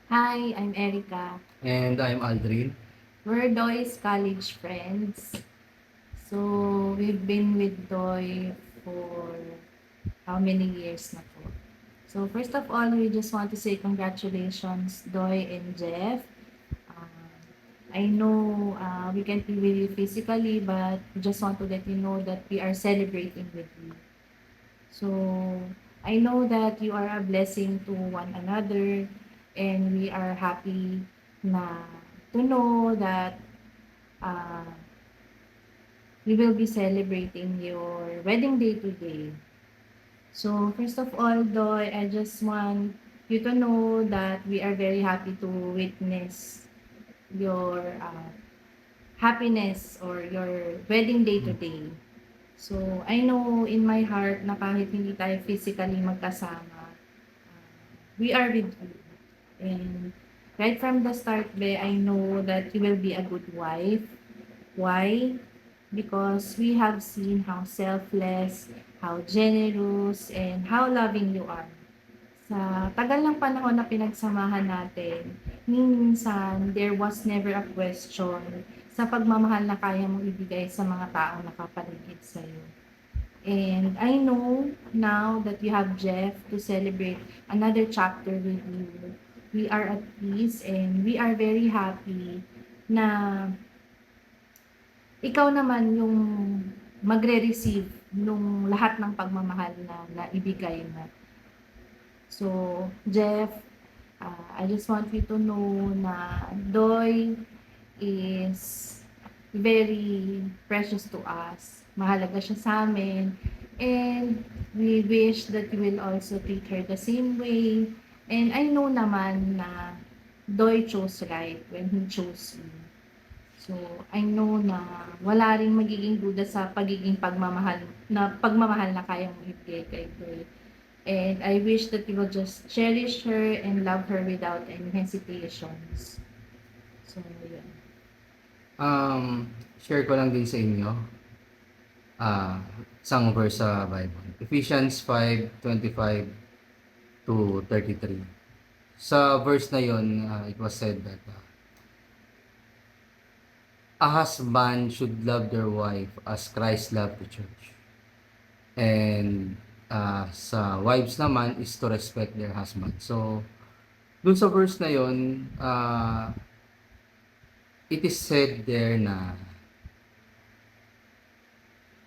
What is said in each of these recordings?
Hi, I'm Erica. And I'm Aldrin. We're Doy's college friends. So, we've been with Doy for how many years na po? So, first of all, we just want to say congratulations, Doy and Jeff. Uh, I know we can't be with you physically, but we just want to let you know that we are celebrating with you. So, I know that you are a blessing to one another, and we are happy na to know that uh, we will be celebrating your wedding day today. So, first of all, Doy, I just want you to know that we are very happy to witness your happiness or your wedding day today. So, I know in my heart na kahit hindi tayo physically magkasama, we are with you. And right from the start, Be, I know that you will be a good wife. Why? Because we have seen how selfless, how generous, and how loving you are. Sa tagal ng panahon na pinagsamahan natin, minsan there was never a question sa pagmamahal na kaya mong ibigay sa mga taong nakapaligid sa'yo. And I know now that you have Jeff to celebrate another chapter with you. We are at peace and we are very happy na ikaw naman yung magre-receive nung lahat ng pagmamahal na naibigay mo. So, Jeff, I just want you to know na Doy is very precious to us. Mahalaga siya sa amin. And we wish that you will also treat her the same way. And I know naman na Doy chose right when he chose you. So, I know na wala ring magiging duda sa pagmamahal na kaya mong ibigay kay Doy. And I wish that you will just cherish her and love her without any hesitations. So, yun. Share ko lang din sa inyo ah isang verse sa Bible. Ephesians 5:25 to 33. Sa verse na yon, it was said that a husband should love their wife as Christ loved the church. And sa wives naman is to respect their husband. So, dun sa verse na yon, it is said there na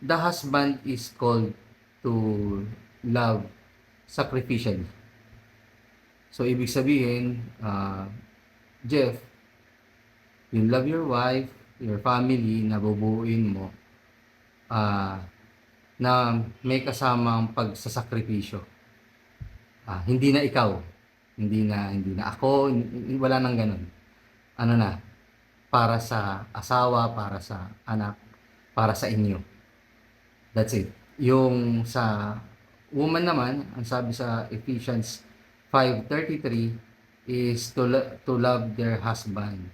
the husband is called to love sacrificially. So, ibig sabihin, Jeff, you love your wife, your family, na bubuuin mo, na may kasamang pagsasakripisyo. Hindi na ikaw, hindi na ako, wala nang ganun. Ano na, para sa asawa, para sa anak, para sa inyo. That's it. Yung sa woman naman, ang sabi sa Ephesians 5:33 is to love their husband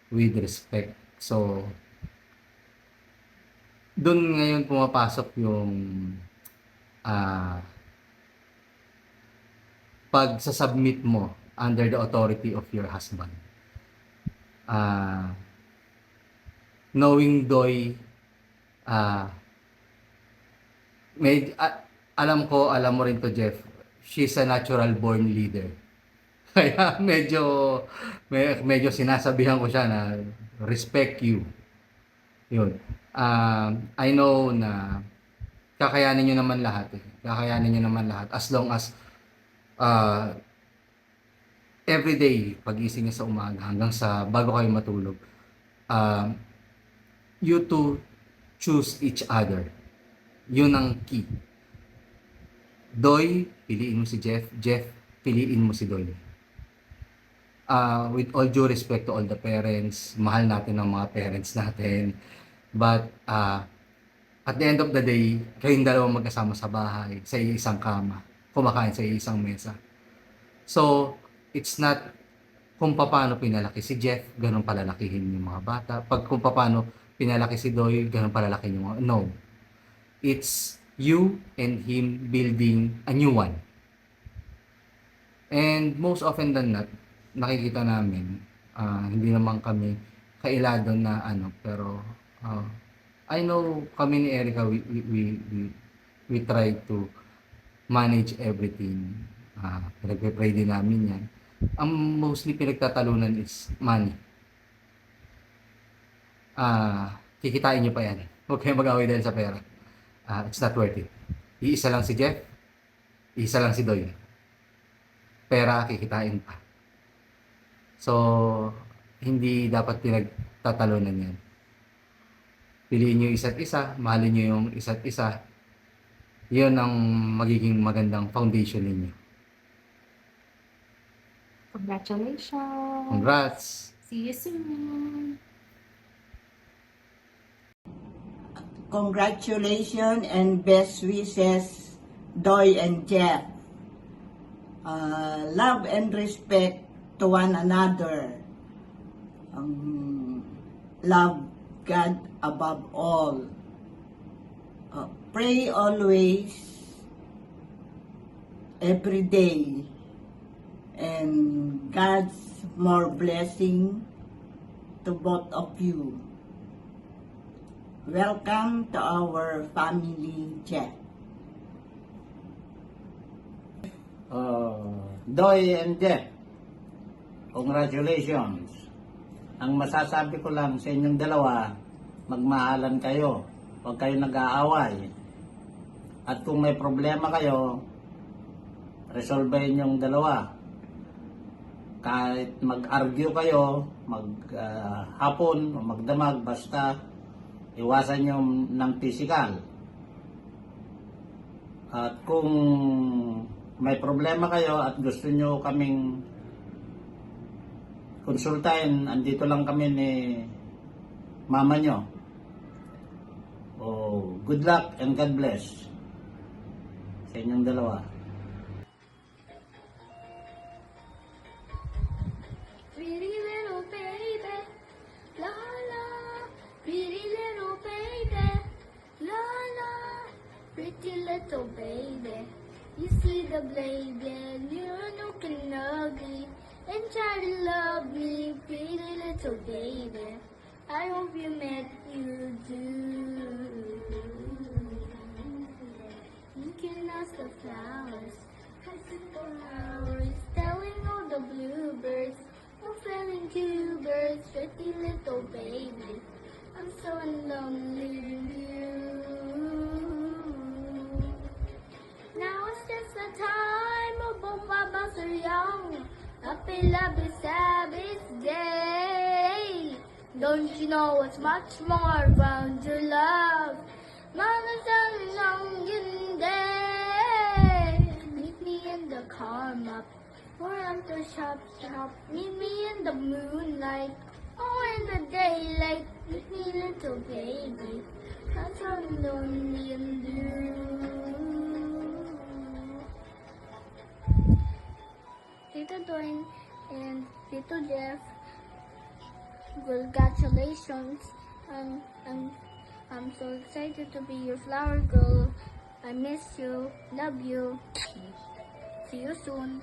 with respect. So, doon ngayon pumapasok yung ah pagsasubmit mo under the authority of your husband. Knowing Doy, ah alam mo rin to, Jeff, she's a natural born leader. Kaya medyo sinasabihan ko siya na respect you. Yun. I know na kakayanin niyo naman lahat eh. Kakayanin niyo naman lahat as long as uh, every day pagising niyo sa umaga hanggang sa bago kayo matulog, you two choose each other. Yun ang key. Doy, piliin mo si Jeff. Jeff, piliin mo si Doy. With all due respect to all the parents, mahal natin ang mga parents natin. But at the end of the day, kayong dalawang magkasama sa bahay, sa isang kama, kumakain sa isang mesa. So, it's not kung paano pinalaki si Jeff, ganun palalakihin yung mga bata. Kung paano pinalaki si Doy, ganun palalakihin yung mga... No. It's you and him building a new one. And most often than not, nakikita namin, hindi naman kami kailado na ano, pero I know kami ni Erica, we try to manage everything. Pinagpe-pray din namin yan. Ang mostly pinagtatalunan is money. Kikitain nyo pa yan. Huwag kayong mag-away dahil sa pera. It's not worth it. Iisa lang si Jeff, iisa lang si Doy. Pera, kikitain pa. So, hindi dapat pinagtatalunan yan. Piliin nyo isa't isa, mahalin nyo yung isa't isa. Yun ang magiging magandang foundation ninyo. Congratulations! Congrats! See you soon! Congratulations and best wishes, Doy and Jeff. Love and respect to one another. Love God above all. Pray always, every day, and God's more blessing to both of you. Welcome to our family, Jeff. Doy and Jeff, congratulations. Ang masasabi ko lang sa inyong dalawa, magmahalan kayo. Huwag kayo nag-aaway. At kung may problema kayo, resolvehin yung dalawa. Kahit mag-argue kayo, maghapon o magdamag, basta iwasan nyo ng physical. At kung may problema kayo at gusto nyo kaming konsultahin, andito lang kami ni mama nyo. Good luck and God bless sa inyong dalawa. Pretty little baby, la la. Pretty little baby, la la. Pretty little baby, you see the baby, you're looking ugly and try to love me. Pretty little baby, I hope you met you too. You can ask the flowers, passing for hours, telling all the bluebirds, oh, failing two birds, pretty little baby. I'm so lonely with you. Now it's just the time of both of us are young. Happy love is Sabbath day. Don't you know it's much more around your love? Mama's a long day. Meet me in the car map, or after shop. Meet me in the moonlight, or in the daylight. Meet me, little baby. I'm so lonely and blue. Tito Doing and Tito Jeff, congratulations. I'm so excited to be your flower girl. I miss you. Love you. See you soon.